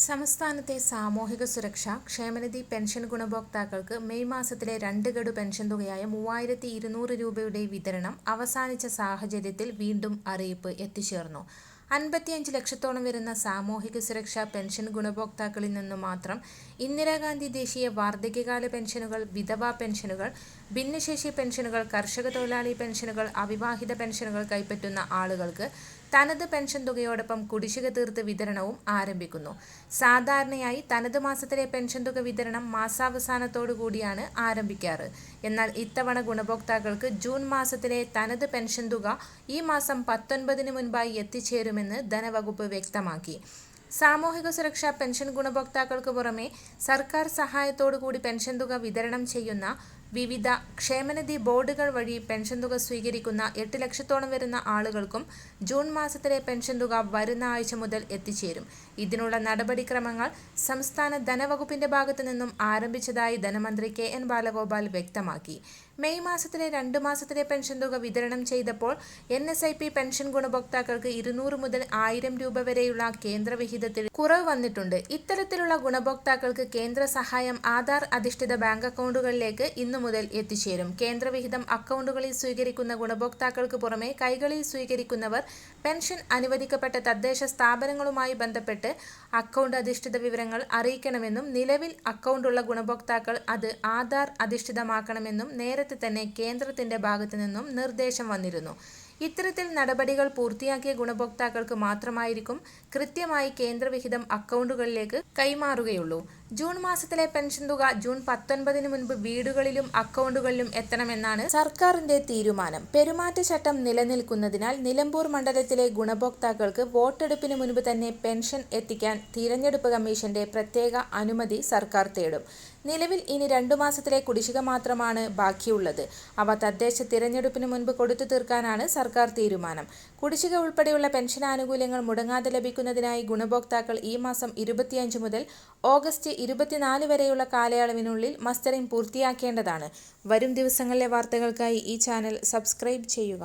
സംസ്ഥാനത്തെ സാമൂഹിക സുരക്ഷ, ക്ഷേമനിധി പെൻഷൻ ഗുണഭോക്താക്കൾക്ക് മെയ് മാസത്തിലെ 2 ഗഡു പെൻഷൻ തുകയായ 3200 രൂപയുടെ വിതരണം അവസാനിച്ച സാഹചര്യത്തിൽ വീണ്ടും അറിയിപ്പ് എത്തിച്ചേർന്നു. 55 ലക്ഷത്തോളം വരുന്ന സാമൂഹിക സുരക്ഷാ പെൻഷൻ ഗുണഭോക്താക്കളിൽ നിന്നു മാത്രം ഇന്ദിരാഗാന്ധി ദേശീയ വാർദ്ധക്യകാല പെൻഷനുകൾ, വിധവാ പെൻഷനുകൾ, ഭിന്നശേഷി പെൻഷനുകൾ, കർഷക തൊഴിലാളി പെൻഷനുകൾ, അവിവാഹിത പെൻഷനുകൾ കൈപ്പറ്റുന്ന ആളുകൾക്ക് തനത് പെൻഷൻ തുകയോടൊപ്പം കുടിശ്ശിക തീർത്ത് വിതരണവും ആരംഭിക്കുന്നു. സാധാരണയായി തനത് മാസത്തിലെ പെൻഷൻ തുക വിതരണം മാസാവസാനത്തോടു കൂടിയാണ് ആരംഭിക്കാറ്. എന്നാൽ ഇത്തവണ ഗുണഭോക്താക്കൾക്ക് ജൂൺ മാസത്തിലെ തനത് പെൻഷൻ തുക ഈ മാസം 19-ന് മുൻപായി എത്തിച്ചേരുമെന്ന് ധനവകുപ്പ് വ്യക്തമാക്കി. സാമൂഹിക സുരക്ഷാ പെൻഷൻ ഗുണഭോക്താക്കൾക്ക് പുറമെ സർക്കാർ സഹായത്തോടു കൂടി പെൻഷൻ തുക വിതരണം ചെയ്യുന്ന വിവിധ ക്ഷേമനിധി ബോർഡുകൾ വഴി പെൻഷൻ തുക സ്വീകരിക്കുന്ന 8 ലക്ഷത്തോളം വരുന്ന ആളുകൾക്കും ജൂൺ മാസത്തിലെ പെൻഷൻ തുക വരുന്ന ആഴ്ച മുതൽ എത്തിച്ചേരും. ഇതിനുള്ള നടപടിക്രമങ്ങൾ സംസ്ഥാന ധനവകുപ്പിന്റെ ഭാഗത്തു നിന്നും ആരംഭിച്ചതായി ധനമന്ത്രി KN ബാലഗോപാൽ വ്യക്തമാക്കി. മെയ് മാസത്തിലെ 2 മാസത്തിലെ പെൻഷൻ തുക വിതരണം ചെയ്തപ്പോൾ NSIP പെൻഷൻ ഗുണഭോക്താക്കൾക്ക് 200 മുതൽ 1000 രൂപ വരെയുള്ള കേന്ദ്ര വിഹിതത്തിൽ കുറവ് വന്നിട്ടുണ്ട്. ഇത്തരത്തിലുള്ള ഗുണഭോക്താക്കൾക്ക് കേന്ദ്ര സഹായം ആധാർ അധിഷ്ഠിത ബാങ്ക് അക്കൗണ്ടുകളിലേക്ക് ഇന്നു മുതൽ എത്തിച്ചേരും. കേന്ദ്രവിഹിതം അക്കൗണ്ടുകളിൽ സ്വീകരിക്കുന്ന ഗുണഭോക്താക്കൾക്ക് പുറമെ കൈകളിൽ സ്വീകരിക്കുന്നവർ പെൻഷൻ അനുവദിക്കപ്പെട്ട തദ്ദേശ സ്ഥാപനങ്ങളുമായി ബന്ധപ്പെട്ട് അക്കൗണ്ട് അധിഷ്ഠിത വിവരങ്ങൾ അറിയിക്കണമെന്നും നിലവിൽ അക്കൗണ്ടുള്ള ഗുണഭോക്താക്കൾ അത് ആധാർ അധിഷ്ഠിതമാക്കണമെന്നും നേരത്തെ തന്നെ കേന്ദ്രത്തിന്റെ ഭാഗത്തു നിന്നും നിർദ്ദേശം വന്നിരുന്നു. ഇത്തരത്തിൽ നടപടികൾ പൂർത്തിയാക്കിയ ഗുണഭോക്താക്കൾക്ക് മാത്രമായിരിക്കും കൃത്യമായി കേന്ദ്രവിഹിതം അക്കൗണ്ടുകളിലേക്ക് കൈമാറുകയുള്ളൂ. ജൂൺ മാസത്തിലെ പെൻഷൻ തുക ജൂൺ 19-ന് മുൻപ് വീടുകളിലും അക്കൗണ്ടുകളിലും എത്തണമെന്നാണ് സർക്കാരിന്റെ തീരുമാനം. പെരുമാറ്റച്ചട്ടം നിലനിൽക്കുന്നതിനാൽ നിലമ്പൂർ മണ്ഡലത്തിലെ ഗുണഭോക്താക്കൾക്ക് വോട്ടെടുപ്പിന് മുൻപ് തന്നെ പെൻഷൻ എത്തിക്കാൻ തിരഞ്ഞെടുപ്പ് കമ്മീഷന്റെ പ്രത്യേക അനുമതി സർക്കാർ തേടും. നിലവിൽ ഇനി 2 മാസത്തിലെ കുടിശ്ശിക മാത്രമാണ് ബാക്കിയുള്ളത്. അവ തദ്ദേശ തിരഞ്ഞെടുപ്പിന് മുൻപ് കൊടുത്തു തീർക്കാനാണ് സർക്കാർ തീരുമാനം. കുടിശ്ശിക ഉൾപ്പെടെയുള്ള പെൻഷൻ ആനുകൂല്യങ്ങൾ മുടങ്ങാതെ ലഭിക്കുന്നതിനായി ഗുണഭോക്താക്കൾ ഈ മാസം 25 മുതൽ ഓഗസ്റ്റ് 24 വരെയുള്ള കാലയളവിനുള്ളിൽ മസ്റ്ററിംഗ് പൂർത്തിയാക്കേണ്ടതാണ്. വരും ദിവസങ്ങളിലെ വാർത്തകൾക്കായി ഈ ചാനൽ സബ്സ്ക്രൈബ് ചെയ്യുക.